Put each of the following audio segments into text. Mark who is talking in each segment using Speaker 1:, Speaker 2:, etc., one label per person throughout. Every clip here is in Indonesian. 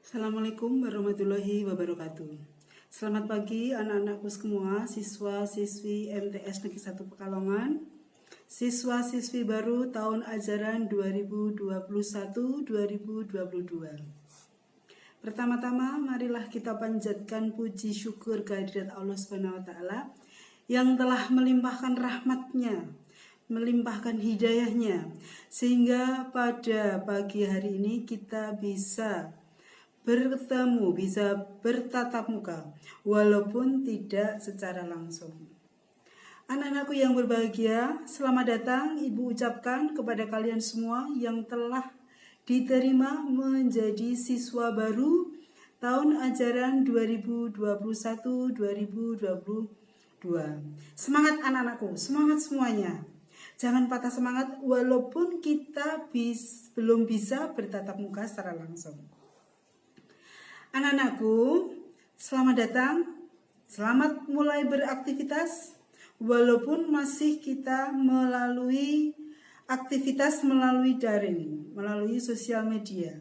Speaker 1: Assalamualaikum warahmatullahi wabarakatuh. Selamat pagi anak-anakku semua, siswa-siswi MTS Negeri 1 Pekalongan, siswa-siswi baru tahun ajaran 2021-2022. Pertama-tama marilah kita panjatkan puji syukur kehadirat Allah Subhanahu wa taala yang telah melimpahkan rahmatnya, melimpahkan hidayahnya, sehingga pada pagi hari ini kita bisa bertemu, bisa bertatap muka, walaupun tidak secara langsung. Anak-anakku yang berbahagia, selamat datang Ibu ucapkan kepada kalian semua yang telah diterima menjadi siswa baru tahun ajaran 2021-2022. Semangat anak-anakku, semangat semuanya. Jangan patah semangat walaupun kita belum bisa bertatap muka secara langsung. Anak-anakku, selamat datang, selamat mulai beraktivitas walaupun masih kita melalui aktivitas melalui daring, melalui sosial media.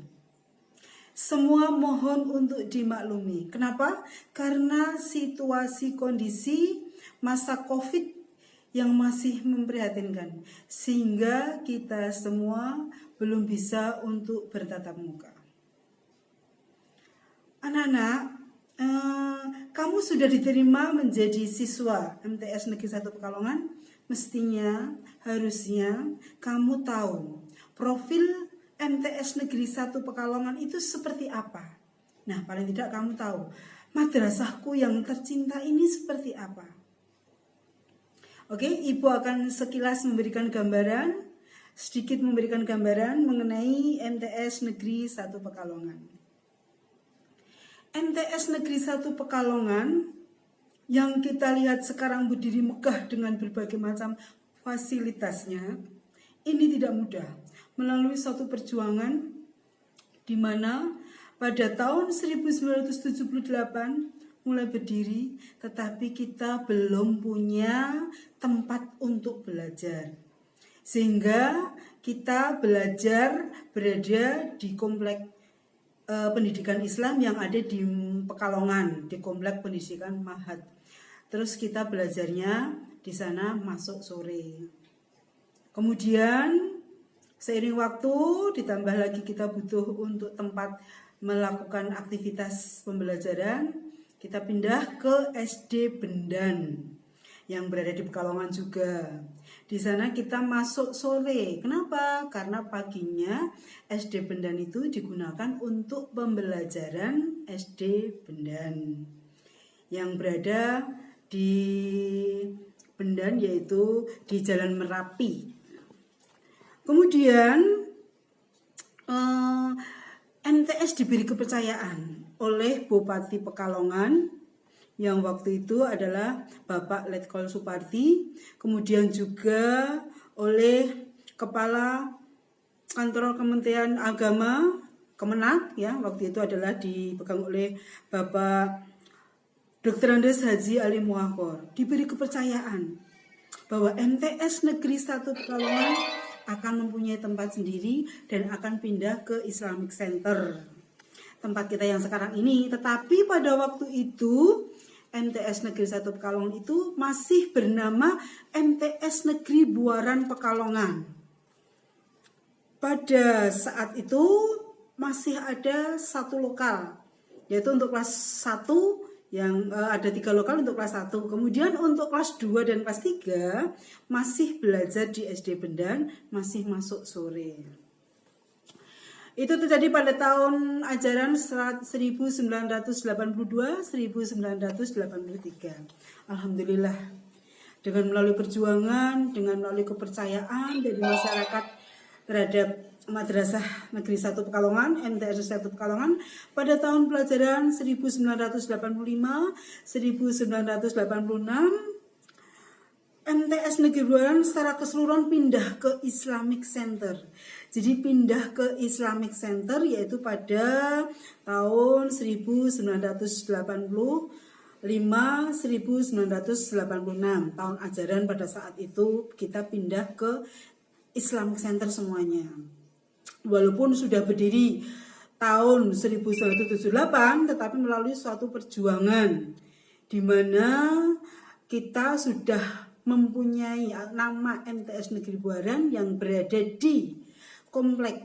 Speaker 1: Semua mohon untuk dimaklumi. Kenapa? Karena situasi kondisi masa COVID yang masih memprihatinkan, sehingga kita semua belum bisa untuk bertatap muka. Anak-anak, kamu sudah diterima menjadi siswa MTS Negeri 1 Pekalongan. Mestinya, harusnya kamu tahu profil MTS Negeri 1 Pekalongan itu seperti apa. Nah, paling tidak kamu tahu madrasahku yang tercinta ini seperti apa. Oke, Ibu akan sekilas memberikan gambaran, sedikit memberikan gambaran mengenai MTS Negeri 1 Pekalongan. MTS Negeri 1 Pekalongan yang kita lihat sekarang berdiri megah dengan berbagai macam fasilitasnya, ini tidak mudah. Melalui suatu perjuangan di mana pada tahun 1978 mulai berdiri, tetapi kita belum punya tempat untuk belajar. Sehingga kita belajar berada di komplek pendidikan Islam yang ada di Pekalongan, di komplek pendidikan Mahat. Terus kita belajarnya di sana masuk sore. Kemudian seiring waktu ditambah lagi kita butuh untuk tempat melakukan aktivitas pembelajaran, kita pindah ke SD Bendan yang berada di Pekalongan juga. Di sana kita masuk sore. Kenapa? Karena paginya SD Bendan itu digunakan untuk pembelajaran SD Bendan yang berada di Bendan, yaitu di Jalan Merapi. Kemudian MTS diberi kepercayaan oleh Bupati Pekalongan yang waktu itu adalah Bapak Letkol Suparti, kemudian juga oleh Kepala Kantor Kementerian Agama Kemenak, ya, waktu itu adalah dipegang oleh Bapak Dr. Andes Haji Ali Muakhor. Diberi kepercayaan bahwa MTS Negeri 1 Pekalongan akan mempunyai tempat sendiri dan akan pindah ke Islamic Center, tempat kita yang sekarang ini. Tetapi pada waktu itu MTS Negeri 1 Pekalongan itu masih bernama MTS Negeri Buaran Pekalongan. Pada saat itu masih ada satu lokal, yaitu untuk kelas 1 yang ada 3 lokal untuk kelas 1. Kemudian untuk kelas 2 dan kelas 3 masih belajar di SD Bendan, masih masuk sore. Itu terjadi pada tahun ajaran 1982-1983. Alhamdulillah, dengan melalui perjuangan, dengan melalui kepercayaan dari masyarakat terhadap Madrasah Negeri 1 Pekalongan, MTS 1 Pekalongan, pada tahun pelajaran 1985-1986, MTS Negeri Buaran secara keseluruhan pindah ke Islamic Center. Jadi pindah ke Islamic Center yaitu pada tahun 1985-1986. Tahun ajaran pada saat itu kita pindah ke Islamic Center semuanya. Walaupun sudah berdiri tahun 1978, tetapi melalui suatu perjuangan di mana kita sudah mempunyai nama MTS Negeri Buaran yang berada di Komplek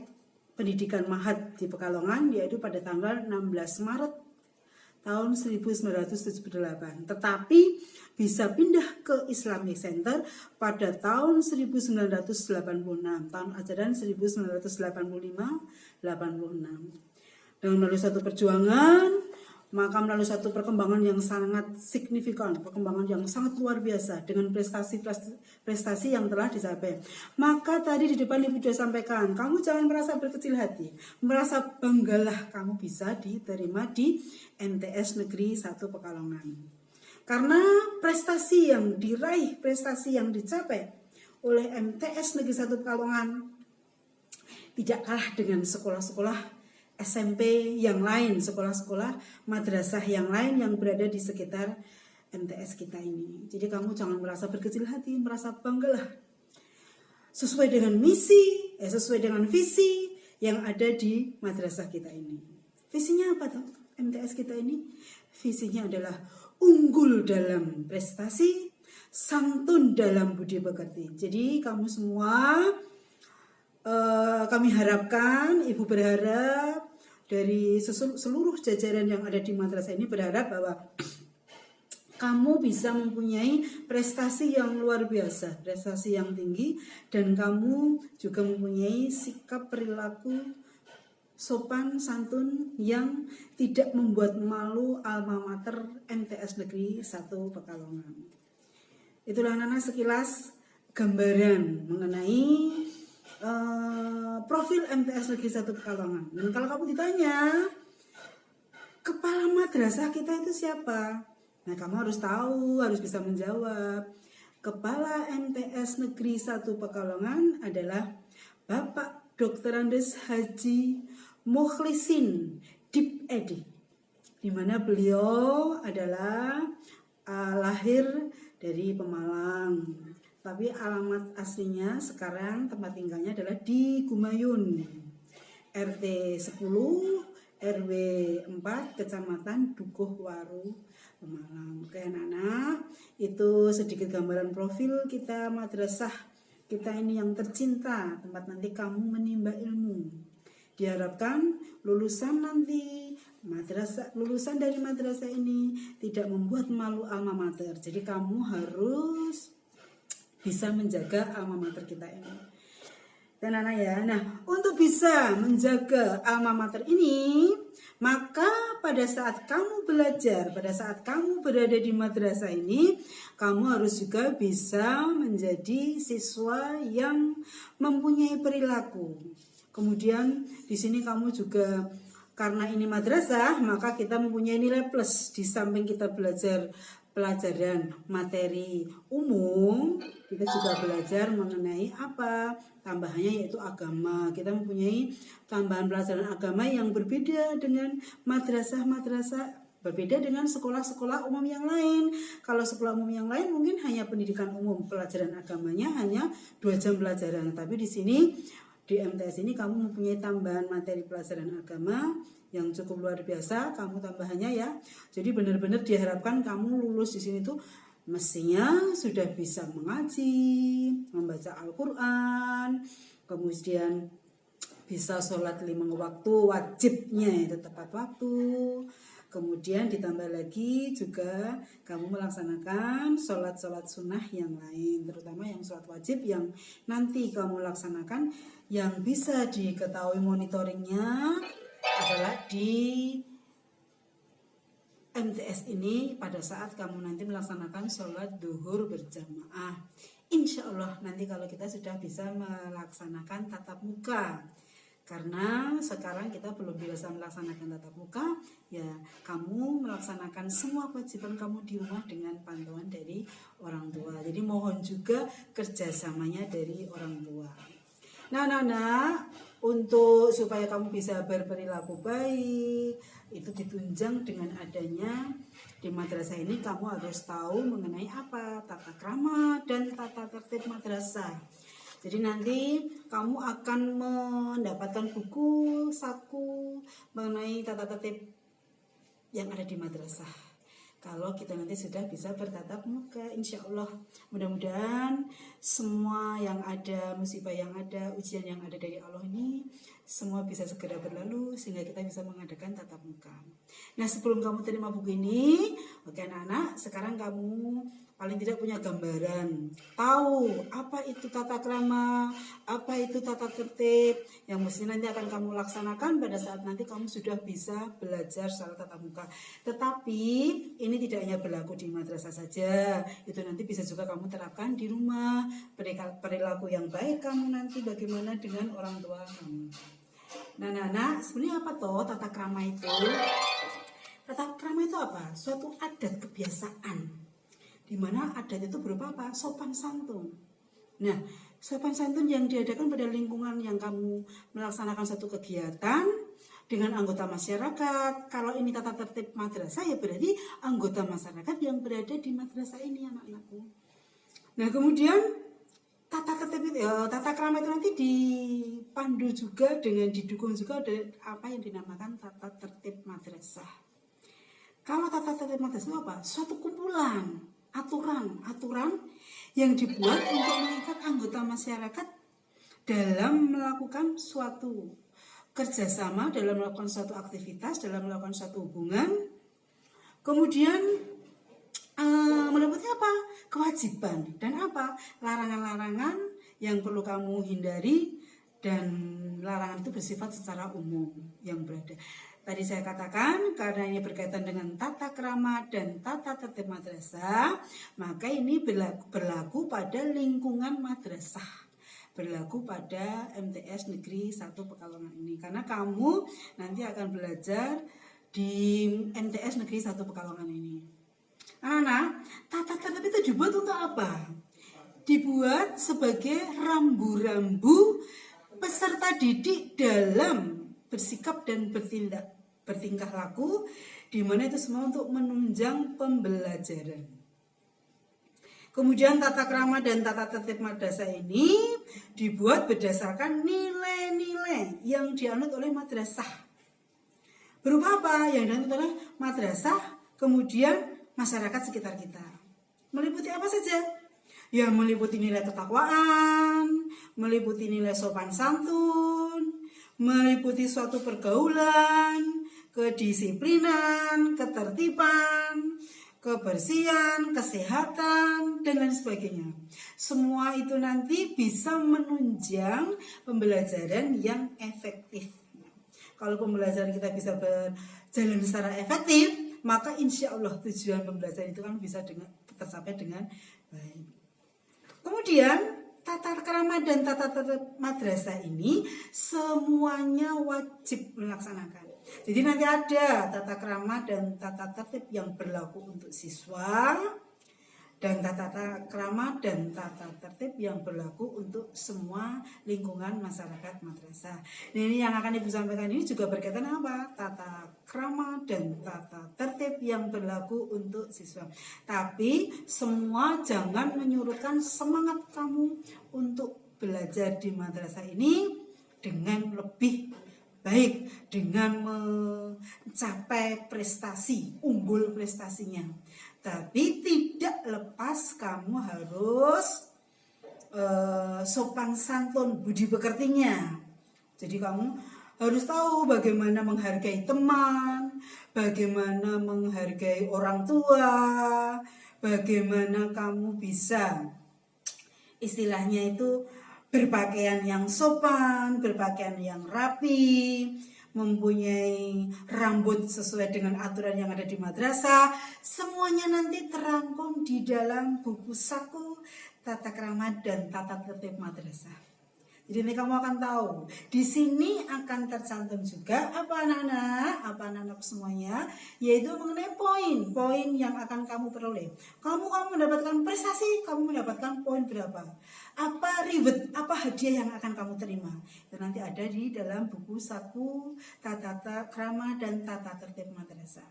Speaker 1: Pendidikan Mahat di Pekalongan, yaitu pada tanggal 16 Maret tahun 1978. Tetapi bisa pindah ke Islamic Center pada tahun 1986, tahun ajaran 1985-86. Dengan melalui satu perjuangan, maka melalui satu perkembangan yang sangat signifikan, perkembangan yang sangat luar biasa dengan prestasi yang telah dicapai. Maka tadi di depan Ibu sudah sampaikan, kamu jangan merasa berkecil hati, merasa banggalah kamu bisa diterima di MTS Negeri 1 Pekalongan. Karena prestasi yang diraih, prestasi yang dicapai oleh MTS Negeri 1 Pekalongan tidak kalah dengan sekolah-sekolah SMP yang lain, sekolah-sekolah madrasah yang lain yang berada di sekitar MTS kita ini. Jadi kamu jangan merasa berkecil hati, merasa banggalah. Sesuai dengan misi, sesuai dengan visi yang ada di madrasah kita ini. Visinya apa tuh? MTS kita ini visinya adalah unggul dalam prestasi, santun dalam budi pekerti. Jadi kamu semua, kami harapkan, Ibu berharap dari seluruh jajaran yang ada di madrasah ini berharap bahwa kamu bisa mempunyai prestasi yang luar biasa, prestasi yang tinggi, dan kamu juga mempunyai sikap perilaku sopan santun yang tidak membuat malu alma mater MTS Negeri 1 Pekalongan. Itulah Nana sekilas gambaran mengenai profil MTS Negeri 1 Pekalongan. Dan kalau kamu ditanya, kepala madrasah kita itu siapa? Nah, kamu harus tahu, harus bisa menjawab. Kepala MTS Negeri 1 Pekalongan adalah Bapak Dr. Andes Haji Mukhlisin Dip Edi, di mana beliau adalah lahir dari Pemalang, tapi alamat aslinya sekarang tempat tinggalnya adalah di Gumayun, RT 10 RW 4 Kecamatan Dukuh Waru, Pemalang. Oke anak-anak, itu sedikit gambaran profil kita madrasah kita ini yang tercinta, tempat nanti kamu menimba ilmu. Diharapkan lulusan dari madrasah ini tidak membuat malu alma mater. Jadi kamu harus bisa menjaga alma mater kita ini. Dan anak ya, nah untuk bisa menjaga alma mater ini, maka pada saat kamu belajar, pada saat kamu berada di madrasah ini, kamu harus juga bisa menjadi siswa yang mempunyai perilaku. Kemudian di sini kamu juga, karena ini madrasah, maka kita mempunyai nilai plus. Di samping kita belajar pelajaran materi umum, kita juga belajar mengenai apa? Tambahannya yaitu agama. Kita mempunyai tambahan pelajaran agama yang berbeda dengan madrasah-madrasah, berbeda dengan sekolah-sekolah umum yang lain. Kalau sekolah umum yang lain mungkin hanya pendidikan umum, pelajaran agamanya hanya 2 jam pelajaran. Tapi di sini di MTS ini kamu mempunyai tambahan materi pelajaran agama yang cukup luar biasa, kamu tambahannya ya. Jadi benar-benar diharapkan kamu lulus di sini tuh mestinya sudah bisa mengaji, membaca Al-Quran, kemudian bisa sholat 5 waktu, wajibnya itu tepat waktu. Kemudian ditambah lagi juga kamu melaksanakan sholat-sholat sunnah yang lain, terutama yang sholat wajib yang nanti kamu laksanakan, yang bisa diketahui monitoringnya adalah di MTS ini pada saat kamu nanti melaksanakan sholat duhur berjamaah. Insya Allah nanti kalau kita sudah bisa melaksanakan tatap muka. Karena sekarang kita belum bisa melaksanakan tatap muka, ya kamu melaksanakan semua kewajiban kamu di rumah dengan pantauan dari orang tua. Jadi mohon juga kerjasamanya dari orang tua. Nah, untuk supaya kamu bisa berperilaku baik, itu ditunjang dengan adanya di madrasah ini kamu harus tahu mengenai apa? Tata krama dan tata tertib madrasah. Jadi nanti kamu akan mendapatkan buku, saku, mengenai tata tertib yang ada di madrasah. Kalau kita nanti sudah bisa bertatap muka, insya Allah mudah-mudahan semua yang ada, musibah yang ada, ujian yang ada dari Allah ini semua bisa segera berlalu sehingga kita bisa mengadakan tatap muka. Nah, sebelum kamu terima buku ini, oke anak-anak, sekarang kamu paling tidak punya gambaran, tahu apa itu tata krama, apa itu tata tertib yang mesti nanti akan kamu laksanakan pada saat nanti kamu sudah bisa belajar secara tatap muka. Tetapi ini tidak hanya berlaku di madrasah saja, itu nanti bisa juga kamu terapkan di rumah, perilaku yang baik kamu nanti bagaimana dengan orang tua kamu. Nah, anak, sebenarnya apa toh tata krama itu? Tata krama itu apa? Suatu adat kebiasaan. Di mana adat itu berupa apa? Sopan santun. Nah, sopan santun yang diadakan pada lingkungan yang kamu melaksanakan satu kegiatan dengan anggota masyarakat. Kalau ini tata tertib madrasah, ya berarti anggota masyarakat yang berada di madrasah ini, anak-anakku. Nah, kemudian tata krama itu nanti dipandu juga dengan didukung juga ada apa yang dinamakan tata tertib madrasah. Kalau tata tertib madrasah itu apa? Suatu kumpulan aturan yang dibuat untuk mengikat anggota masyarakat dalam melakukan suatu kerjasama, dalam melakukan suatu aktivitas, dalam melakukan suatu hubungan. Kemudian meliputi apa? Kewajiban dan apa? Larangan-larangan yang perlu kamu hindari, dan larangan itu bersifat secara umum yang berada. Tadi saya katakan karena ini berkaitan dengan tata krama dan tata tertib madrasah, maka ini berlaku pada lingkungan madrasah, berlaku pada MTS Negeri 1 Pekalongan ini. Karena kamu nanti akan belajar di MTS Negeri 1 Pekalongan ini. Anak-anak, tata tertib itu dibuat untuk apa? Dibuat sebagai rambu-rambu peserta didik dalam bersikap dan bertingkah laku, di mana itu semua untuk menunjang pembelajaran. Kemudian tata krama dan tata tertib madrasah ini dibuat berdasarkan nilai-nilai yang dianut oleh madrasah. Berupa apa? Yang dianut oleh madrasah, kemudian masyarakat sekitar kita. Meliputi apa saja? Ya, meliputi nilai ketakwaan, meliputi nilai sopan santun, meliputi suatu pergaulan, kedisiplinan, ketertiban, kebersihan, kesehatan, dan lain sebagainya. Semua itu nanti bisa menunjang pembelajaran yang efektif. Kalau pembelajaran kita bisa berjalan secara efektif, maka insya Allah tujuan pembelajaran itu kan bisa tercapai dengan baik. Kemudian tata krama dan tata tertib madrasah ini semuanya wajib melaksanakan. Jadi nanti ada tata krama dan tata tertib yang berlaku untuk siswa, dan tata krama dan tata tertib yang berlaku untuk semua lingkungan masyarakat madrasah. Nah, ini yang akan Ibu sampaikan ini juga berkaitan apa? Tata krama dan tata tertib yang berlaku untuk siswa. Tapi semua jangan menyurutkan semangat kamu untuk belajar di madrasah ini dengan lebih baik, dengan mencapai prestasi, unggul prestasinya. Tapi tidak lepas kamu harus sopan santun, budi pekertinya. Jadi kamu harus tahu bagaimana menghargai teman, bagaimana menghargai orang tua, bagaimana kamu bisa istilahnya itu berpakaian yang sopan, berpakaian yang rapi, mempunyai rambut sesuai dengan aturan yang ada di madrasah. Semuanya nanti terangkum di dalam buku saku tata krama dan tata tertib madrasah. Jadi ini kamu akan tahu. Di sini akan tercantum juga apa anak-anak semuanya, yaitu mengenai poin-poin yang akan kamu peroleh. Kamu mendapatkan prestasi, kamu mendapatkan poin berapa? Apa reward, apa hadiah yang akan kamu terima? Itu nanti ada di dalam buku saku tata krama dan tata tertib madrasah.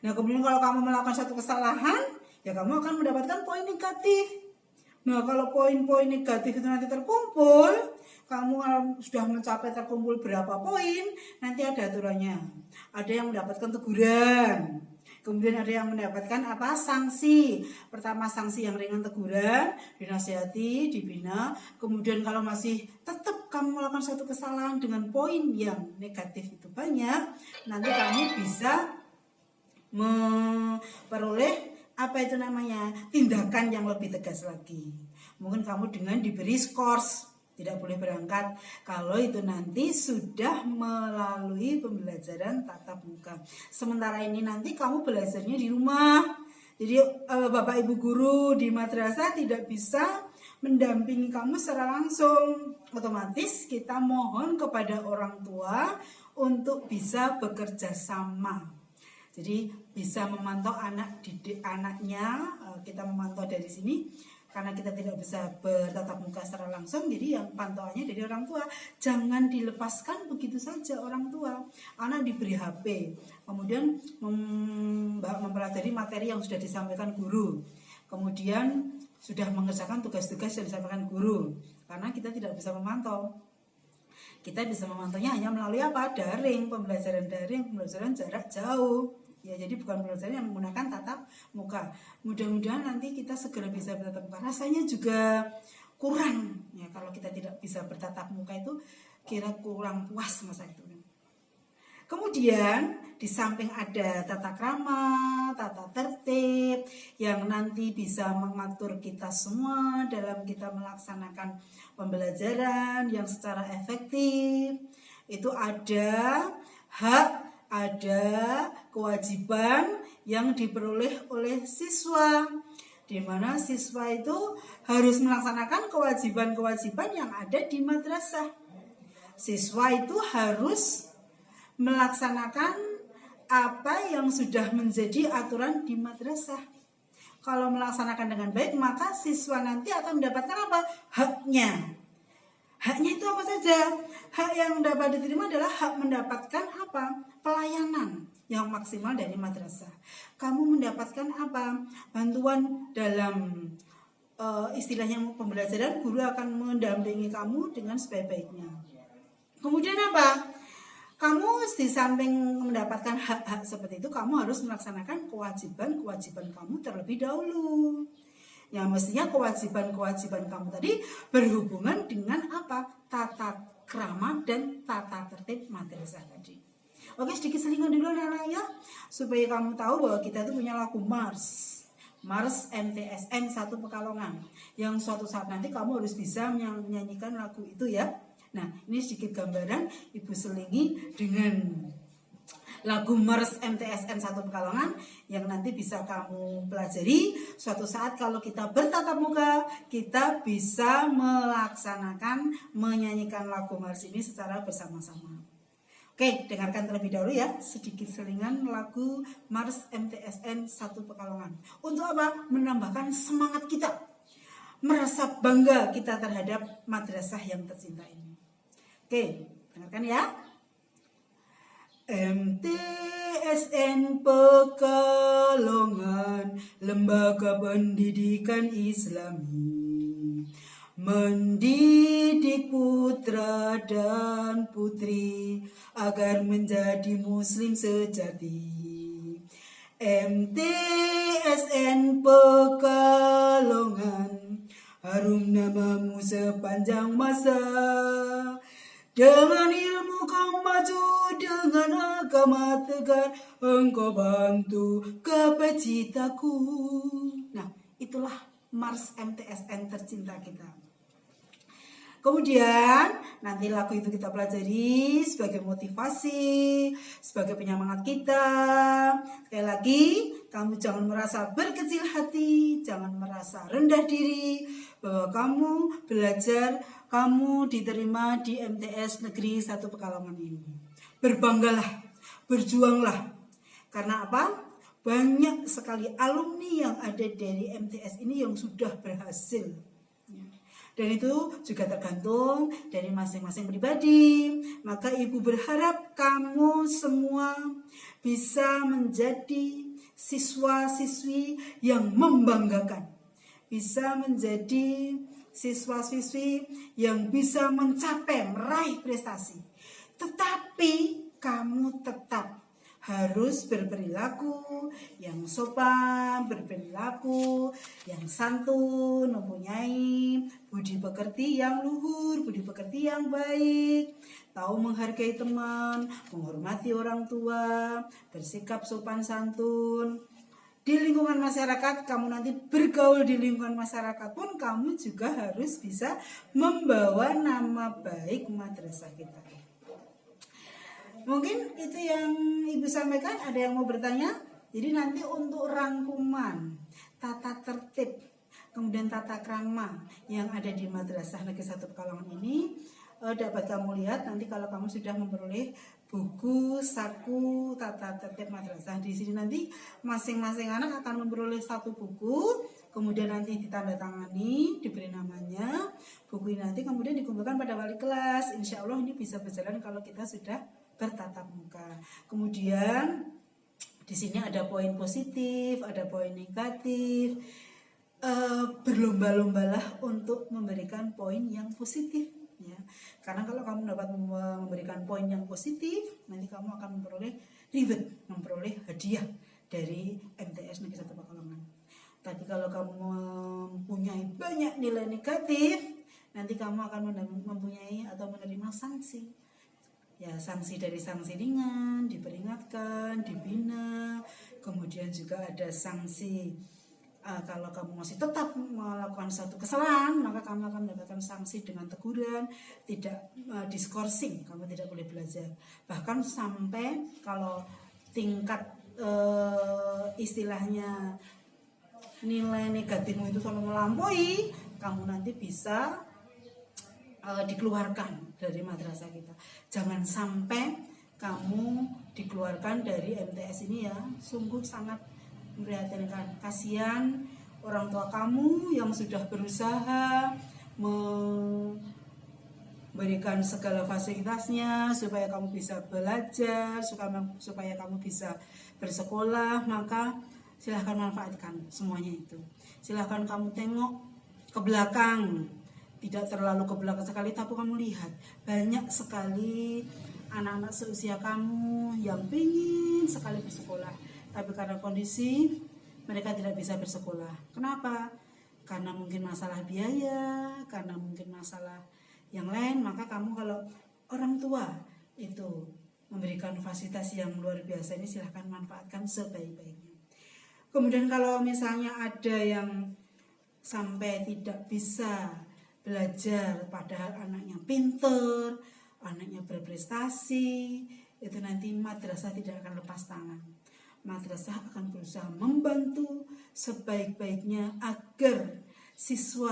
Speaker 1: Nah, kemudian kalau kamu melakukan satu kesalahan, ya kamu akan mendapatkan poin negatif. Nah, kalau poin-poin negatif itu nanti terkumpul, kamu sudah mencapai terkumpul berapa poin, nanti ada aturannya. Ada yang mendapatkan teguran, kemudian ada yang mendapatkan apa, sanksi. Pertama sanksi yang ringan, teguran, dinasihati, dibina. Kemudian kalau masih tetap kamu melakukan suatu kesalahan dengan poin yang negatif itu banyak, nanti kamu bisa memperoleh apa itu namanya, tindakan yang lebih tegas lagi. Mungkin kamu dengan diberi skors, tidak boleh berangkat kalau itu nanti sudah melalui pembelajaran tatap muka. Sementara ini nanti kamu belajarnya di rumah. Jadi Bapak Ibu guru di madrasah tidak bisa mendampingi kamu secara langsung. Otomatis kita mohon kepada orang tua untuk bisa bekerja sama. Jadi bisa memantau anak didik anaknya, kita memantau dari sini. Karena kita tidak bisa bertatap muka secara langsung, jadi yang pantauannya dari orang tua. Jangan dilepaskan begitu saja orang tua. Anak diberi HP, kemudian mempelajari materi yang sudah disampaikan guru, kemudian sudah mengerjakan tugas-tugas yang disampaikan guru. Karena kita tidak bisa memantau. Kita bisa memantaunya hanya melalui apa? Daring, pembelajaran jarak jauh. Ya, jadi bukan pembelajaran yang menggunakan tatap muka. Mudah-mudahan nanti kita segera bisa bertatap muka. Rasanya juga kurang ya kalau kita tidak bisa bertatap muka, itu kira kurang puas masa itu. Kemudian di samping ada tata krama, tata tertib yang nanti bisa mengatur kita semua dalam kita melaksanakan pembelajaran yang secara efektif. Itu ada hak, ada kewajiban yang diperoleh oleh siswa, di mana siswa itu harus melaksanakan kewajiban-kewajiban yang ada di madrasah. Siswa itu harus melaksanakan apa yang sudah menjadi aturan di madrasah. Kalau melaksanakan dengan baik, maka siswa nanti akan mendapatkan apa? Haknya. Haknya itu apa saja? Hak yang dapat diterima adalah hak mendapatkan apa? Pelayanan yang maksimal dari madrasah. Kamu mendapatkan apa? Bantuan dalam istilahnya pembelajaran, guru akan mendampingi kamu dengan sebaik-baiknya. Kemudian apa? Kamu di samping mendapatkan hak-hak seperti itu, kamu harus melaksanakan kewajiban-kewajiban kamu terlebih dahulu. Ya, mestinya kewajiban-kewajiban kamu tadi berhubungan dengan apa? Tata krama dan tata tertib madrasah tadi. Oke, sedikit selingan dulu anak-anak ya, supaya kamu tahu bahwa kita itu punya lagu Mars MTSN 1 Pekalongan, yang suatu saat nanti kamu harus bisa menyanyikan lagu itu ya. Nah, ini sedikit gambaran Ibu selingi dengan lagu Mars MTSN 1 Pekalongan yang nanti bisa kamu pelajari. Suatu saat kalau kita bertatap muka, kita bisa melaksanakan menyanyikan lagu Mars ini secara bersama-sama. Oke, dengarkan terlebih dahulu ya sedikit selingan lagu Mars MTSN 1 Pekalongan. Untuk apa? Menambahkan semangat kita, merasa bangga kita terhadap madrasah yang tercinta ini. Oke, dengarkan ya. MTSN Pekalongan, Lembaga Pendidikan Islami, mendidik putra dan putri agar menjadi muslim sejati. MTSN Pekalongan, harum namamu sepanjang masa. Dengan ilmu kau maju, dengan agama tegar, engkau bantu gapai citaku. Nah, itulah Mars MTSN tercinta kita. Kemudian nanti lagu itu kita pelajari sebagai motivasi, sebagai penyemangat kita. Sekali lagi, kamu jangan merasa berkecil hati, jangan merasa rendah diri, bahwa kamu belajar, kamu diterima di MTS Negeri 1 Pekalongan ini. Berbanggalah, berjuanglah. Karena apa? Banyak sekali alumni yang ada dari MTS ini yang sudah berhasil. Dan itu juga tergantung dari masing-masing pribadi. Maka Ibu berharap kamu semua bisa menjadi siswa-siswi yang membanggakan. Bisa menjadi siswa-siswi yang bisa mencapai, meraih prestasi. Tetapi kamu tetap harus berperilaku yang sopan, berperilaku yang santun, mempunyai budi pekerti yang luhur, budi pekerti yang baik, tahu menghargai teman, menghormati orang tua, bersikap sopan santun. Di lingkungan masyarakat, kamu nanti bergaul di lingkungan masyarakat pun kamu juga harus bisa membawa nama baik madrasah kita. Mungkin itu yang Ibu sampaikan. Ada yang mau bertanya? Jadi nanti untuk rangkuman tata tertib, kemudian tata krama yang ada di Madrasah Negeri 1 Pekalongan ini dapat kamu lihat nanti kalau kamu sudah memperoleh buku saku tata tertib madrasah. Di sini nanti masing-masing anak akan memperoleh satu buku, kemudian nanti ditandatangani, diberi namanya. Buku ini nanti kemudian dikumpulkan pada wali kelas. Insya Allah ini bisa berjalan kalau kita sudah bertatap muka. Kemudian di sini ada poin positif, ada poin negatif. Berlomba-lombalah untuk memberikan poin yang positif, ya. Karena kalau kamu dapat memberikan poin yang positif, nanti kamu akan memperoleh reward, memperoleh hadiah dari MTS Negeri 1 Pekalongan. Tapi kalau kamu mempunyai banyak nilai negatif, nanti kamu akan mempunyai atau menerima sanksi. Ya, sanksi dari sanksi ringan, diperingatkan, dibina, kemudian juga ada sanksi kalau kamu masih tetap melakukan satu kesalahan, maka kamu akan mendapatkan sanksi dengan teguran, tidak diskorsing, kamu tidak boleh belajar. Bahkan sampai kalau tingkat istilahnya nilai negatifmu itu sampai melampaui, kamu nanti bisa dikeluarkan dari madrasah kita. Jangan sampai kamu dikeluarkan dari MTS ini, ya. Sungguh sangat memprihatinkan. Kasihan orang tua kamu yang sudah berusaha memberikan segala fasilitasnya supaya kamu bisa belajar, supaya kamu bisa bersekolah. Maka silahkan manfaatkan semuanya itu. Silahkan kamu tengok ke belakang, tidak terlalu ke belakang sekali, tapi kamu lihat banyak sekali anak-anak seusia kamu yang ingin sekali bersekolah, tapi karena kondisi mereka tidak bisa bersekolah. Kenapa? Karena mungkin masalah biaya, karena mungkin masalah yang lain. Maka kamu kalau orang tua itu memberikan fasilitas yang luar biasa ini, silahkan manfaatkan sebaik-baiknya. Kemudian kalau misalnya ada yang sampai tidak bisa belajar padahal anaknya pinter, anaknya berprestasi, itu nanti madrasah tidak akan lepas tangan. Madrasah akan berusaha membantu sebaik-baiknya agar siswa